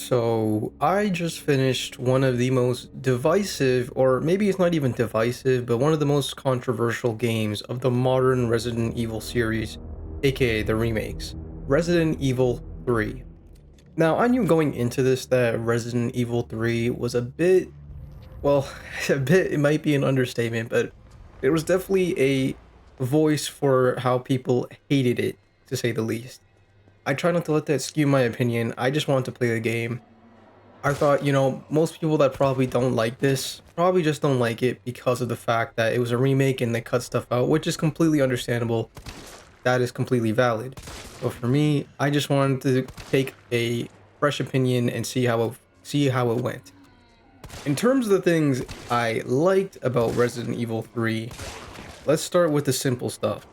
So I just finished one of the most divisive, or maybe it's not even divisive, but one of the most controversial games of the modern Resident Evil series, aka the remakes, Resident Evil 3. Now, I knew going into this that Resident Evil 3 was a bit, well, a bit, it might be an understatement, but it was definitely a voice for how people hated it, to say the least. I try not to let that skew my opinion. I just wanted to play the game. I thought, most people that probably don't like this probably just don't like it because of the fact that it was a remake and they cut stuff out, which is completely understandable. That is completely valid. But for me, I just wanted to take a fresh opinion and see how it went. In terms of the things I liked about Resident Evil 3, let's start with the simple stuff.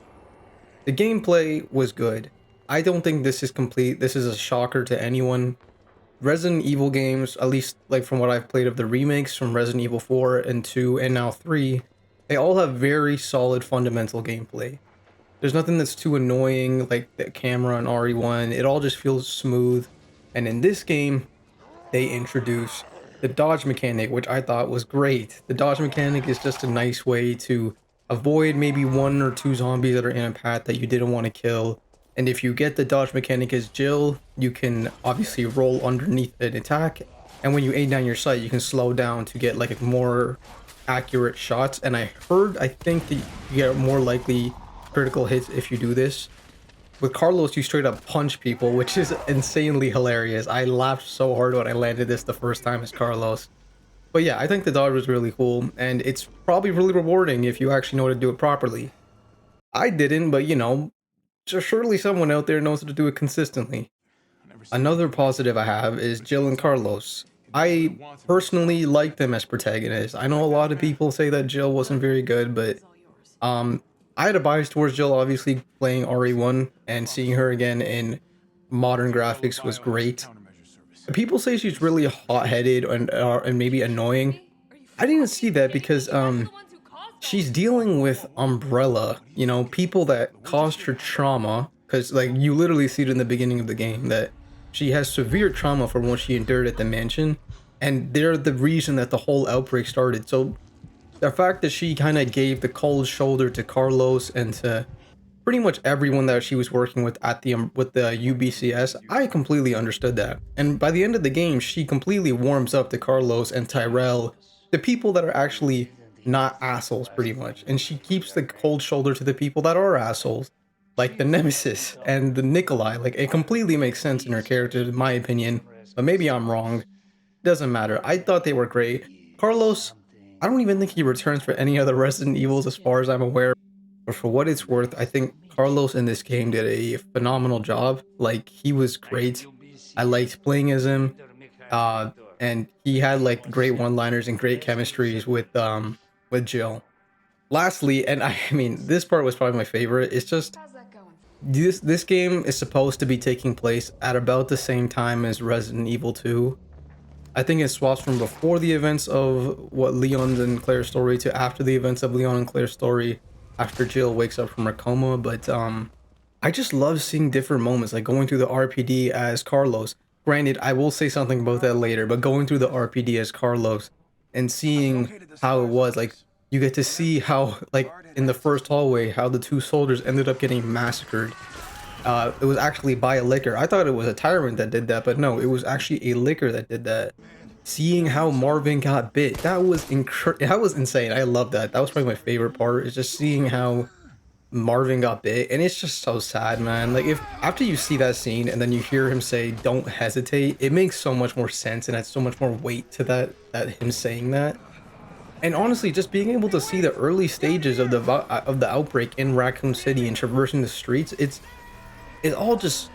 The gameplay was good. I don't think this is complete. This is a shocker to anyone. Resident Evil games, at least like from what I've played of the remakes from Resident Evil 4 and 2 and now 3, they all have very solid fundamental gameplay. There's nothing that's too annoying like the camera on RE1. It all just feels smooth. And in this game, they introduce the dodge mechanic, which I thought was great. The dodge mechanic is just a nice way to avoid maybe one or two zombies that are in a path that you didn't want to kill. And if you get the dodge mechanic as Jill, you can obviously roll underneath an attack. And when you aim down your sight, you can slow down to get like more accurate shots. And I think that you get more likely critical hits if you do this. With Carlos, you straight up punch people, which is insanely hilarious. I laughed so hard when I landed this the first time as Carlos. But yeah, I think the dodge was really cool, and it's probably really rewarding if you actually know how to do it properly. I didn't, but surely someone out there knows how to do it consistently. Another positive I have is Jill and Carlos. I personally like them as protagonists. I know a lot of people say that Jill wasn't very good, but I had a bias towards Jill, obviously playing RE1 and seeing her again in modern graphics was great. People say she's really hot-headed and maybe annoying. I didn't see that because she's dealing with Umbrella, people that caused her trauma, because like you literally see it in the beginning of the game that she has severe trauma from what she endured at the mansion, and they're the reason that the whole outbreak started. So the fact that she kind of gave the cold shoulder to Carlos and to pretty much everyone that she was working with at the UBCS, I completely understood that. And by the end of the game, she completely warms up to Carlos and Tyrell, the people that are actually not assholes pretty much. And she keeps the cold shoulder to the people that are assholes, like the Nemesis and the Nikolai. Like, it completely makes sense in her character, in my opinion. But maybe I'm wrong. Doesn't matter. I thought they were great. Carlos, I don't even think he returns for any other Resident Evils as far as I'm aware. But for what it's worth, I think Carlos in this game did a phenomenal job. Like, he was great. I liked playing as him. And he had like great one-liners and great chemistries with Jill. Lastly, and I mean this part was probably my favorite, it's just this game is supposed to be taking place at about the same time as Resident Evil 2. I think it swaps from before the events of what Leon's and Claire's story to after the events of Leon and Claire's story, after Jill wakes up from her coma. But I just love seeing different moments, like going through the RPD as Carlos. Granted, I will say something about that later, but going through the RPD as Carlos and seeing how it was, like, you get to see how, like, in the first hallway, how the two soldiers ended up getting massacred. It was actually by a licker. I thought it was a tyrant that did that, but no, it was actually a licker that did that. Seeing how Marvin got bit, that was insane. I love that. That was probably my favorite part, is just seeing how Marvin got bit, and it's just so sad, man. Like, if after you see that scene and then you hear him say "Don't hesitate," it makes so much more sense and adds so much more weight to that him saying that. And honestly, just being able to see the early stages of the outbreak in Raccoon City and traversing the streets, it's all just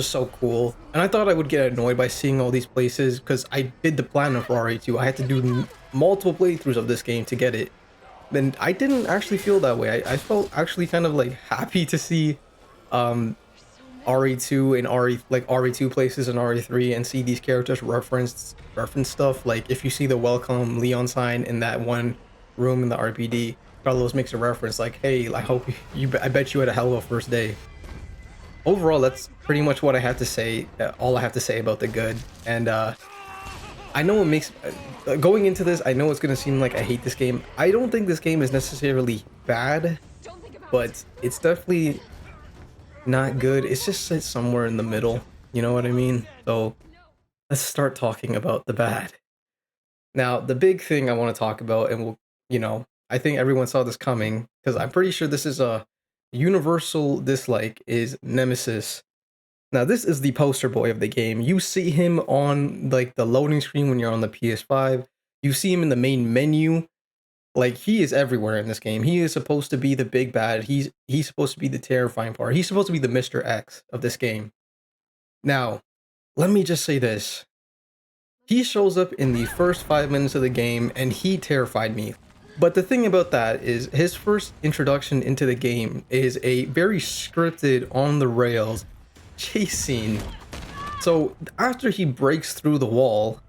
so cool. And I thought I would get annoyed by seeing all these places because I did the platinum for RE2. I had to do multiple playthroughs of this game to get it. Then I didn't actually feel that way. I felt actually kind of like happy to see RE2 and RE2 places and RE3 and see these characters reference stuff. Like if you see the welcome Leon sign in that one room in the RPD, Carlos makes a reference like, "Hey, I hope I bet you had a hell of a first day." overall, that's pretty much what I have to say. All I have to say about the good. And I know it makes going into this. I know it's gonna seem like I hate this game. I don't think this game is necessarily bad, but it's definitely not good. It's just sits somewhere in the middle. You know what I mean? So let's start talking about the bad. Now, the big thing I want to talk about, and I think everyone saw this coming because I'm pretty sure this is a universal dislike, is Nemesis. Now, this is the poster boy of the game. You see him on like the loading screen when you're on the PS5. You see him in the main menu. Like he is everywhere in this game. He is supposed to be the big bad. He's supposed to be the terrifying part. He's supposed to be the Mr. X of this game. Now, let me just say this. He shows up in the first 5 minutes of the game and he terrified me. But the thing about that is his first introduction into the game is a very scripted, on the rails chase scene. So after he breaks through the wall,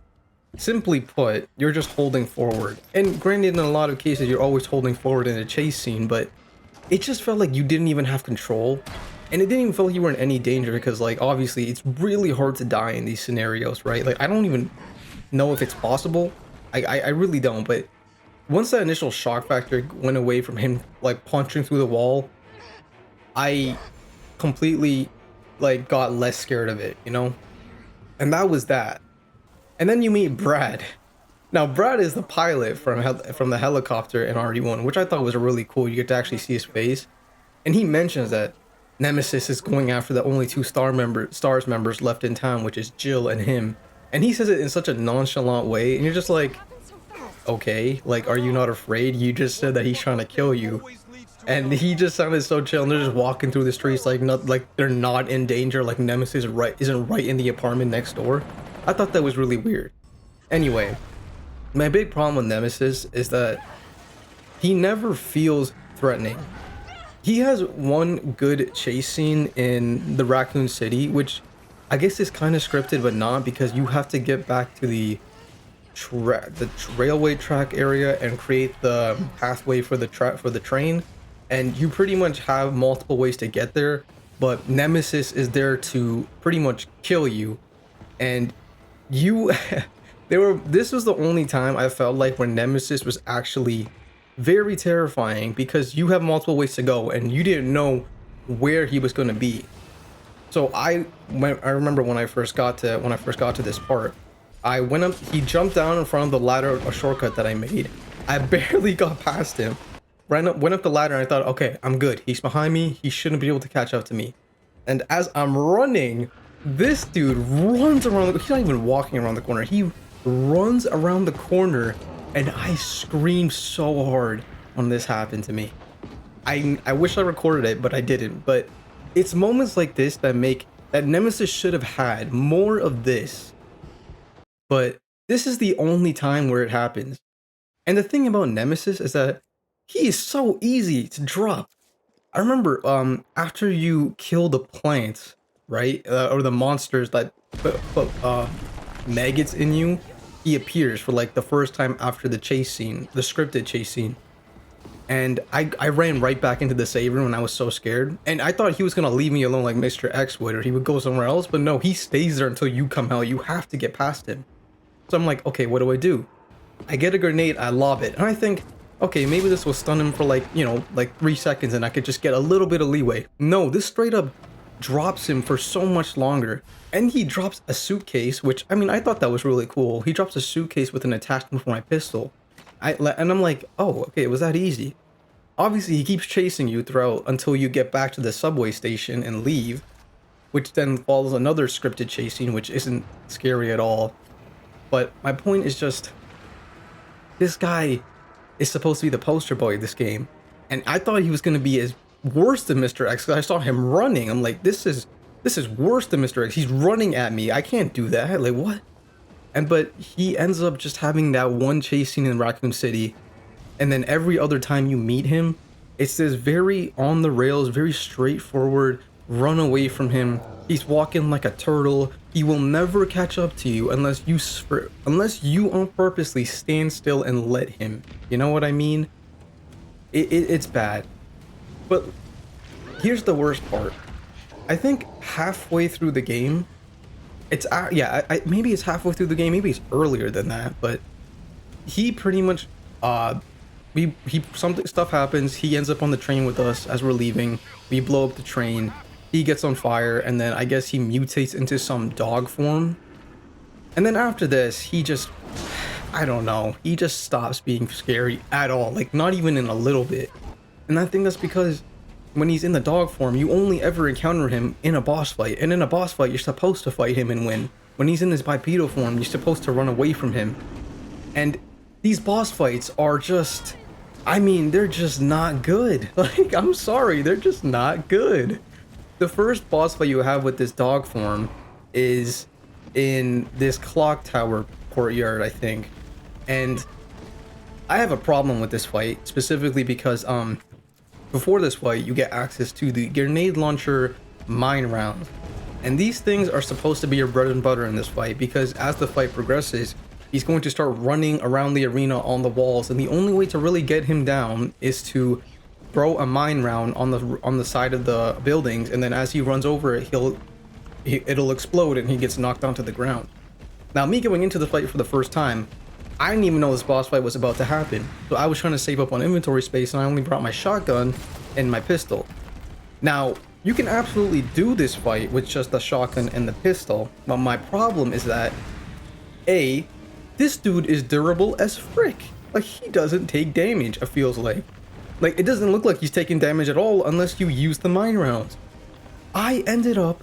simply put, you're just holding forward. And granted, in a lot of cases, you're always holding forward in a chase scene, but it just felt like you didn't even have control. And it didn't even feel like you were in any danger because, like, obviously, it's really hard to die in these scenarios, right? Like, I don't even know if it's possible. I really don't, but once that initial shock factor went away from him, like, punching through the wall, I completely, like, got less scared of it, you know? And that was that. And then you meet Brad. Now, Brad is the pilot from the helicopter in RE1, which I thought was really cool. You get to actually see his face. And he mentions that Nemesis is going after the only two stars members left in town, which is Jill and him. And he says it in such a nonchalant way, and you're just like, okay, like, are you not afraid? You just said that he's trying to kill you. And he just sounded so chill, and they're just walking through the streets like they're not in danger, like Nemesis isn't right in the apartment next door. I thought that was really weird. Anyway, my big problem with Nemesis is that he never feels threatening. He has one good chase scene in the Raccoon City, which I guess is kind of scripted, but not, because you have to get back to the railway track area and create the pathway for the train, and you pretty much have multiple ways to get there, but Nemesis is there to pretty much kill you. And you this was the only time I felt like when Nemesis was actually very terrifying, because you have multiple ways to go and you didn't know where he was going to be. So I remember when I first got to this part, I went up, he jumped down in front of the ladder, a shortcut that I made. I barely got past him. Went up the ladder and I thought, okay, I'm good. He's behind me. He shouldn't be able to catch up to me. And as I'm running, this dude runs around he's not even walking around the corner. He runs around the corner, and I screamed so hard when this happened to me. I wish I recorded it, but I didn't. But it's moments like this that make that Nemesis should have had more of this. But this is the only time where it happens. And the thing about Nemesis is that he is so easy to drop. I remember after you kill the plants, right, or the monsters that put maggots in you, he appears for like the first time after the chase scene, the scripted chase scene. And I ran right back into the save room and I was so scared. And I thought he was gonna leave me alone like Mr. X would, or he would go somewhere else, but no, he stays there until you come out. You have to get past him. So I'm like, okay, what do? I get a grenade, I lob it, and I think, okay, maybe this will stun him for like, like 3 seconds and I could just get a little bit of leeway. No, this straight up drops him for so much longer. And he drops a suitcase, which, I mean, I thought that was really cool. He drops a suitcase with an attachment for my pistol. And I'm like, oh, okay, it was that easy. Obviously, he keeps chasing you throughout until you get back to the subway station and leave, which then follows another scripted chase scene, which isn't scary at all. But my point is just, this guy is supposed to be the poster boy of this game, and I thought he was going to be as worse than Mr. X, because I saw him running. I'm like, this is worse than Mr. X. He's running at me. I can't do that. Like, what? But he ends up just having that one chase scene in Raccoon City, and then every other time you meet him, it's this very on the rails, very straightforward run away from him. He's walking like a turtle. He will never catch up to you unless you on purposely stand still and let him. You know what I mean? It's bad. But here's the worst part. I think halfway through the game, yeah, maybe it's halfway through the game, maybe it's earlier than that, but he pretty much, something stuff happens. He ends up on the train with us as we're leaving. We blow up the train. He gets on fire, and then I guess he mutates into some dog form. And then after this, he just, I don't know, he just stops being scary at all, like not even in a little bit. And I think that's because when he's in the dog form, you only ever encounter him in a boss fight. And in a boss fight, you're supposed to fight him and win. When he's in his bipedal form, you're supposed to run away from him. And these boss fights are just, I mean, they're just not good. Like, I'm sorry, they're just not good. The first boss fight you have with this dog form is in this clock tower courtyard, I think. And I have a problem with this fight, specifically because before this fight you get access to the grenade launcher mine rounds, and these things are supposed to be your bread and butter in this fight, because as the fight progresses, he's going to start running around the arena on the walls, and the only way to really get him down is to throw a mine round on the side of the buildings, and then as he runs over it, it'll explode and he gets knocked onto the ground. Now, me going into the fight for the first time, I didn't even know this boss fight was about to happen, so I was trying to save up on inventory space, and I only brought my shotgun and my pistol. Now, you can absolutely do this fight with just the shotgun and the pistol, but my problem is that A, this dude is durable as frick. Like, he doesn't take damage, it feels like. Like, it doesn't look like he's taking damage at all unless you use the mine rounds. I ended up,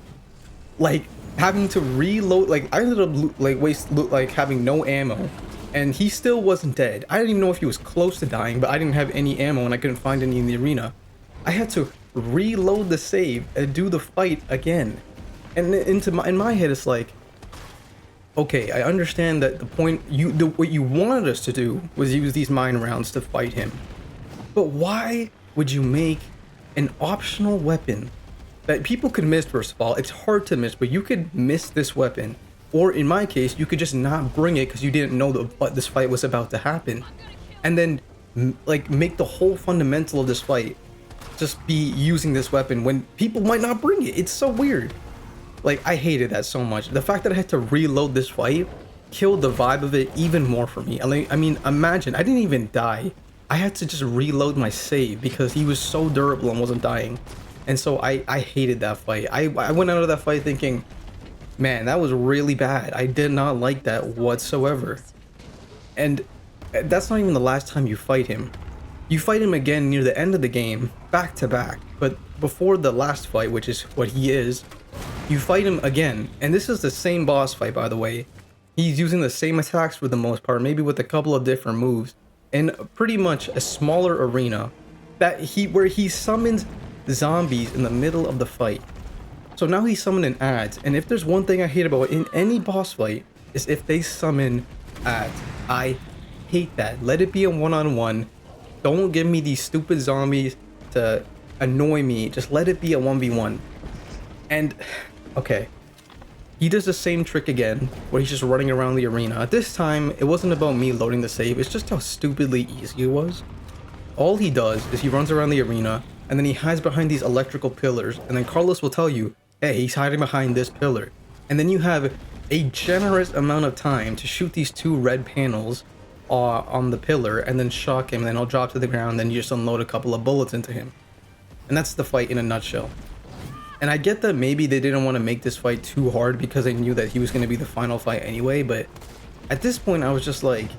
like, having to reload, like, I ended up, like, having no ammo. And he still wasn't dead. I didn't even know if he was close to dying, but I didn't have any ammo and I couldn't find any in the arena. I had to reload the save and do the fight again. And in my head, it's like, okay, I understand that the point, what you wanted us to do was use these mine rounds to fight him. But why would you make an optional weapon that people could miss? First of all, it's hard to miss, but you could miss this weapon. Or in my case, you could just not bring it because you didn't know that this fight was about to happen. And then, like, make the whole fundamental of this fight just be using this weapon when people might not bring it. It's so weird. Like, I hated that so much. The fact that I had to reload this fight killed the vibe of it even more for me. I mean, imagine, I didn't even die. I had to just reload my save because he was so durable and wasn't dying. And so I hated that fight. I went out of that fight thinking, man, that was really bad. I did not like that whatsoever. And that's not even the last time you fight him. You fight him again near the end of the game, back to back. But before the last fight, which is what he is, you fight him again. And this is the same boss fight, by the way. He's using the same attacks for the most part, maybe with a couple of different moves. In pretty much a smaller arena where he summons zombies in the middle of the fight. So now he's summoning ads, and if there's one thing I hate about in any boss fight, is if they summon ads. I hate that. Let it be a one-on-one. Don't give me these stupid zombies to annoy me. Just let it be a 1v1. And, okay. He does the same trick again, where he's just running around the arena. This time, it wasn't about me loading the save, it's just how stupidly easy it was. All he does is he runs around the arena, and then he hides behind these electrical pillars, and then Carlos will tell you, hey, he's hiding behind this pillar. And then you have a generous amount of time to shoot these two red panels on the pillar, and then shock him, and then he'll drop to the ground, then you just unload a couple of bullets into him. And that's the fight in a nutshell. And I get that maybe they didn't want to make this fight too hard because they knew that he was going to be the final fight anyway, but at this point I was just like,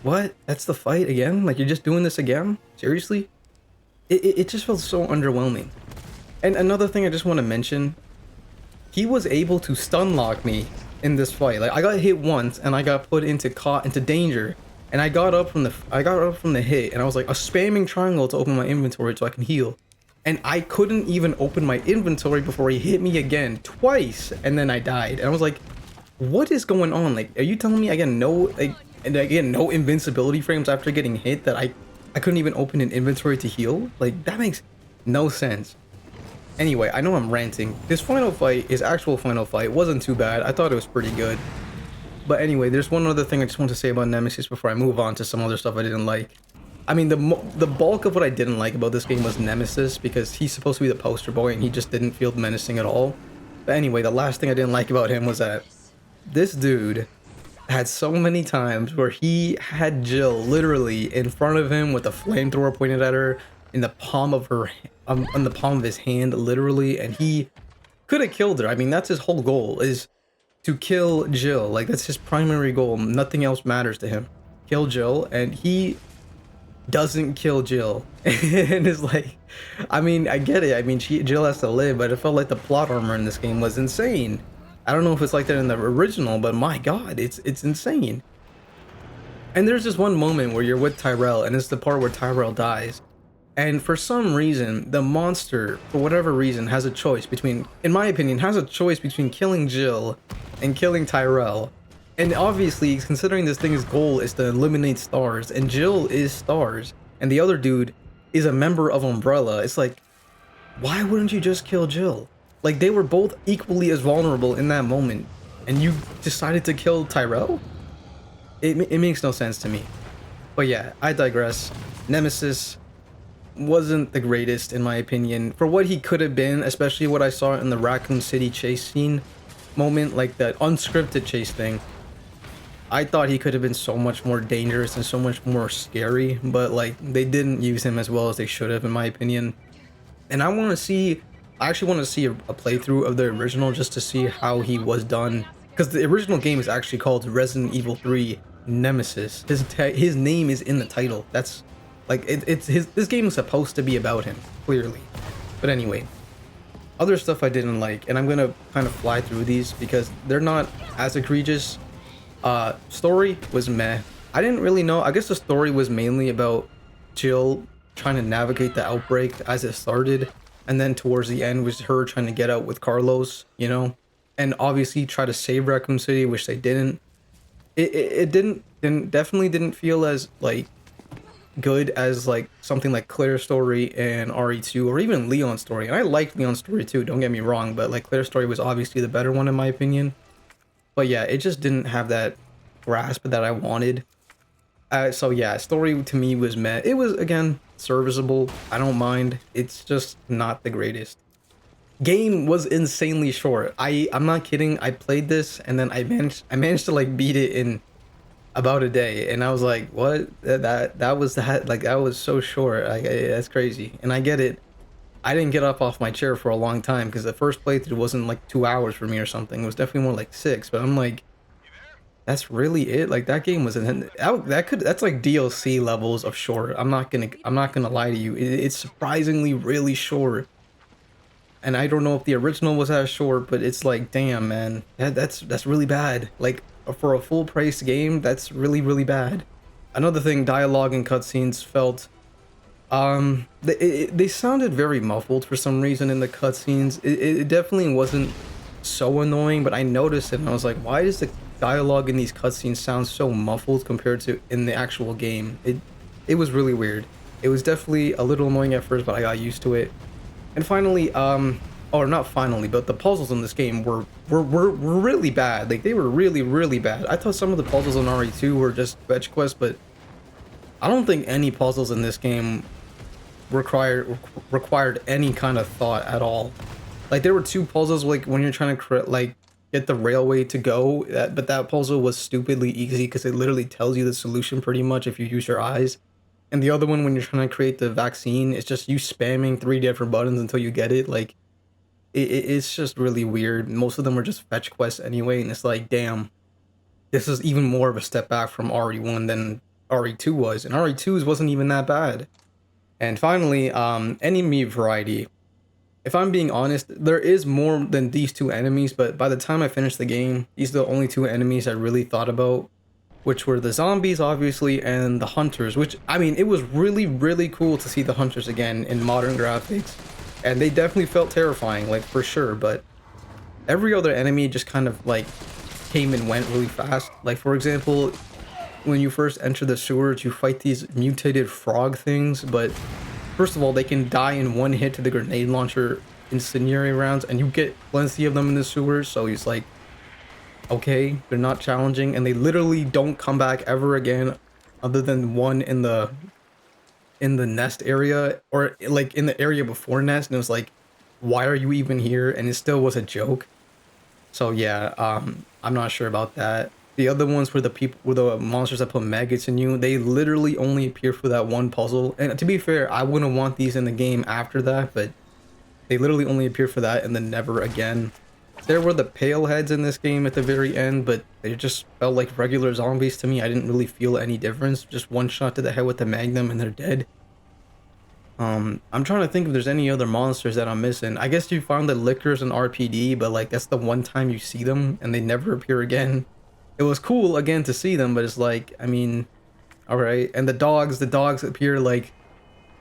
what? That's the fight again? Like, you're just doing this again? Seriously? It just felt so underwhelming. And another thing I just want to mention, he was able to stun lock me in this fight. Like, I got hit once and I got put into danger, and I got up from the hit, and I was like spamming triangle to open my inventory so I can heal. And I couldn't even open my inventory before he hit me again twice, and then I died. And I was like, what is going on? Like, are you telling me I get no invincibility frames after getting hit, that I couldn't even open an inventory to heal? Like, that makes no sense. Anyway, I know I'm ranting. This final fight, his actual final fight, wasn't too bad. I thought it was pretty good. But anyway, there's one other thing I just want to say about Nemesis before I move on to some other stuff I didn't like. I mean, the bulk of what I didn't like about this game was Nemesis, because he's supposed to be the poster boy and he just didn't feel menacing at all. But anyway, the last thing I didn't like about him was that this dude had so many times where he had Jill literally in front of him with a flamethrower pointed at her in the palm of her, on the palm of his hand, literally, and he could have killed her. I mean, that's his whole goal, is to kill Jill. Like, that's his primary goal. Nothing else matters to him. Kill Jill, and he doesn't kill Jill. And it's like, I mean, I get it. I mean, Jill has to live, but it felt like the plot armor in this game was insane. I don't know if it's like that in the original, but my god, it's insane. And there's this one moment where you're with Tyrell, and it's the part where Tyrell dies. And for some reason, the monster, for whatever reason, has a choice between, in my opinion, has a choice between killing Jill and killing Tyrell. And obviously, considering this thing's goal is to eliminate Stars, and Jill is Stars, and the other dude is a member of Umbrella, it's like, why wouldn't you just kill Jill? Like, they were both equally as vulnerable in that moment, and you decided to kill Tyrell? It makes no sense to me. But yeah, I digress. Nemesis wasn't the greatest, in my opinion. For what he could have been, especially what I saw in the Raccoon City chase scene moment, like that unscripted chase thing, I thought he could have been so much more dangerous and so much more scary, but like, they didn't use him as well as they should have, in my opinion. And I actually want to see a playthrough of the original just to see how he was done, because the original game is actually called Resident Evil 3 Nemesis. His name is in the title. That's like, this game is supposed to be about him, clearly. But anyway, other stuff I didn't like, and I'm gonna kind of fly through these because they're not as egregious. Story was meh. I didn't really know. I guess the story was mainly about Jill trying to navigate the outbreak as it started, and then towards the end was her trying to get out with Carlos, you know, and obviously try to save Raccoon City, which they didn't. It definitely didn't feel as like good as like something like Claire's story and RE2, or even Leon's story. And I liked Leon's story too, don't get me wrong, but like Claire's story was obviously the better one in my opinion. But yeah, it just didn't have that grasp that I wanted. So yeah, story to me was meh. It was, again, serviceable. I don't mind. It's just not the greatest. Game was insanely short. I'm not kidding. I played this and then I managed to like beat it in about a day, and I was like, what? That was that, like, that was so short. That's crazy. And I get it. I didn't get up off my chair for a long time because the first playthrough wasn't like 2 hours for me or something. It was definitely more like 6, but I'm like, that's really it. Like, that game was that's like DLC levels of short. I'm not gonna lie to you. It's surprisingly really short. And I don't know if the original was as short, but it's like, damn, man, that's really bad. Like, for a full price game, that's really bad. Another thing, dialogue and cutscenes felt, they sounded very muffled for some reason in the cutscenes. It definitely wasn't so annoying, but I noticed it and I was like, why does the dialogue in these cutscenes sound so muffled compared to in the actual game? It was really weird. It was definitely a little annoying at first, but I got used to it. And finally, or not finally, but the puzzles in this game were really bad. Like, they were really bad. I thought some of the puzzles in RE2 were just fetch quests, but I don't think any puzzles in this game required any kind of thought at all. Like, there were 2 puzzles, like when you're trying to like get the railway to go, but that puzzle was stupidly easy because it literally tells you the solution pretty much if you use your eyes. And the other one, when you're trying to create the vaccine, it's just you spamming 3 different buttons until you get it. Like, it's just really weird. Most of them were just fetch quests anyway, and it's like, damn, this is even more of a step back from RE1 than RE2 was, and RE2's wasn't even that bad. And finally, enemy variety. If I'm being honest, there is more than these 2 enemies, but by the time I finished the game, these are the only 2 enemies I really thought about, which were the zombies, obviously, and the hunters, which, I mean, it was really cool to see the hunters again in modern graphics, and they definitely felt terrifying, like, for sure, but every other enemy just kind of, like, came and went really fast. Like, for example, when you first enter the sewers, you fight these mutated frog things, but first of all, they can die in 1 hit to the grenade launcher incendiary rounds, and you get plenty of them in the sewers, so he's like, okay, they're not challenging, and they literally don't come back ever again, other than one in the in the nest area, or like in the area before nest, and it was like, why are you even here? And it still was a joke. So yeah, I'm not sure about that. The other ones were the monsters that put maggots in you. They literally only appear for that one puzzle. And to be fair, I wouldn't want these in the game after that, but they literally only appear for that and then never again. There were the pale heads in this game at the very end, but they just felt like regular zombies to me. I didn't really feel any difference. Just one shot to the head with the magnum and they're dead. I'm trying to think if there's any other monsters that I'm missing. I guess you found the lickers in RPD, but like that's the one time you see them and they never appear again. It was cool again to see them, but it's like, I mean, all right. And the dogs appear like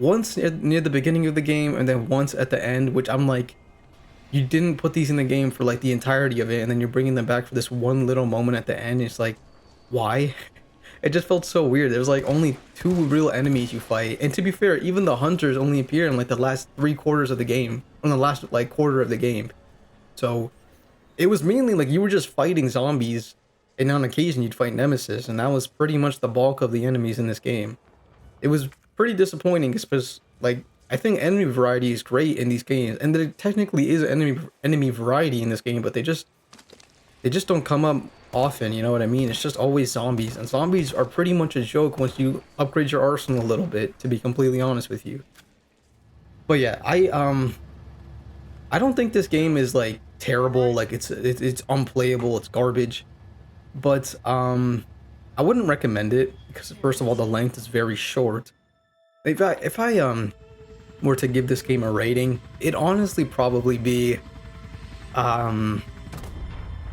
once near the beginning of the game and then once at the end, which I'm like, you didn't put these in the game for like the entirety of it, and then you're bringing them back for this one little moment at the end. It's like, why? It just felt so weird. There's like only two real enemies you fight, and to be fair, even the hunters only appear in like the last 3 quarters of the game, in the last like quarter of the game. So it was mainly like you were just fighting zombies, and on occasion you'd fight nemesis, and that was pretty much the bulk of the enemies in this game. It was pretty disappointing, because like I think enemy variety is great in these games, and there technically is enemy variety in this game, but they just don't come up often, you know what I mean? It's just always zombies, and zombies are pretty much a joke once you upgrade your arsenal a little bit, to be completely honest with you. But yeah, I don't think this game is like terrible, like it's unplayable, it's garbage. But I wouldn't recommend it because first of all the length is very short. If I were to give this game a rating, it'd honestly probably be um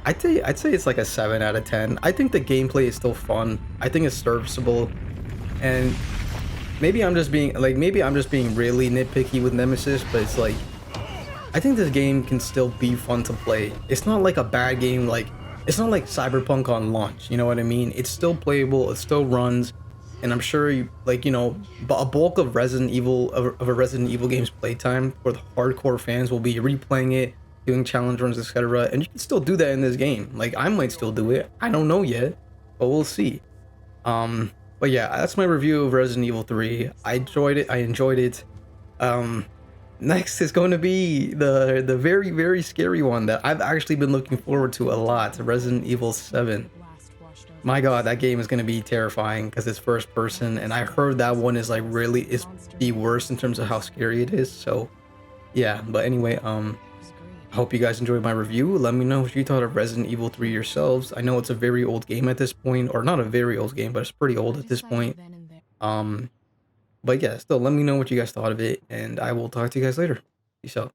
I'd say it's like a 7 out of 10. I think the gameplay is still fun. I think it's serviceable, and maybe I'm just being really nitpicky with Nemesis, but it's like I think this game can still be fun to play. It's not like a bad game, like it's not like Cyberpunk on launch, you know what I mean? It's still playable, it still runs, and I'm sure you like, a bulk of a Resident Evil game's playtime for the hardcore fans will be replaying it, doing challenge runs, etc. And you can still do that in this game. Like I might still do it. I don't know yet, but we'll see. But yeah, that's my review of Resident Evil 3. I enjoyed it. I enjoyed it. Um, Next is going to be the very very scary one that I've actually been looking forward to a lot, Resident Evil 7. My god, that game is going to be terrifying because it's first person, and I heard that one is like really is the worst in terms of how scary it is. So yeah, but anyway, I hope you guys enjoyed my review. Let me know what you thought of Resident Evil 3 yourselves. I know it's a very old game at this point, or not a very old game, but it's pretty old at this point. Um, but yeah, still let me know what you guys thought of it, and I will talk to you guys later. Peace out.